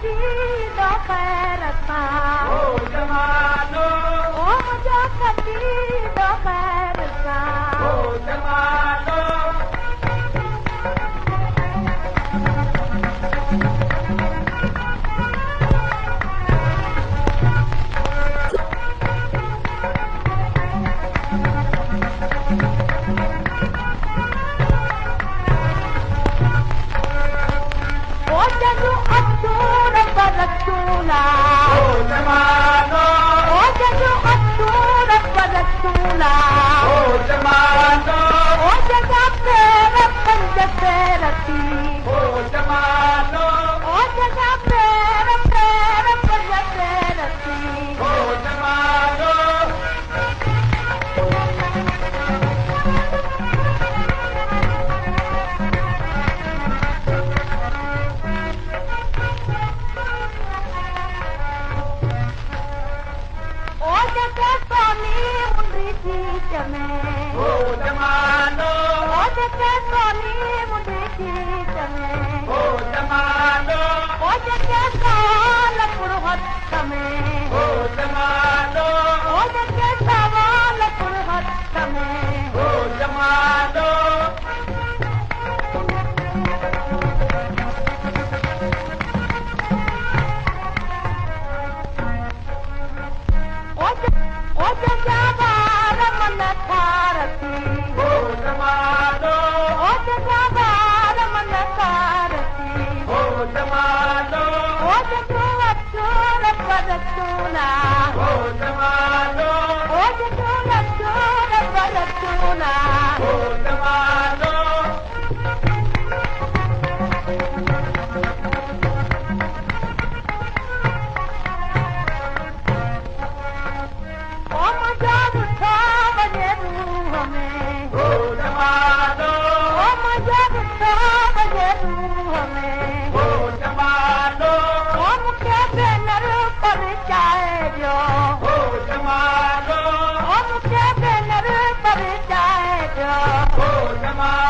कटीलो खैर सां ओ जमानो ओ मुंहिंजो कटीलो खैर सां ओ जमानो ओ जदू असूर बरसूला ओ जमानो ओ जदू असूर बरसूला ओ जमानो ओ जदा पैर पंज पैर थी ओ जमानो ओ जदा पैर पंज पैर थी ओ जमानो ओ जदा सोनी मुंडी थी चमे ओ जमानो ओ जदा सोनी मुंडी थी चमे ओ जमानो ओ जदा साल पुरहत में ओ जमानो ओ जदा सवाल पुरहत में ओ जमानो ओ जदा बार मन थारती ओ जमानो ओ जदा बार मन थारती ओ जमानो ओ जदू असूर बरसूला ओ जमानो ओ जदू असूर बरसूला ओ जमानो ओ मुंहिंजो रुठो वञे रूह में ओ जमानो ओ मुंहिंजो रुठो वञे रूह में ओ जमानो ओ मूंखे भेनर परिचाए ॾियो ओ जमानो ओ मूंखे भेनर परिचाए ॾियो ओ जमानो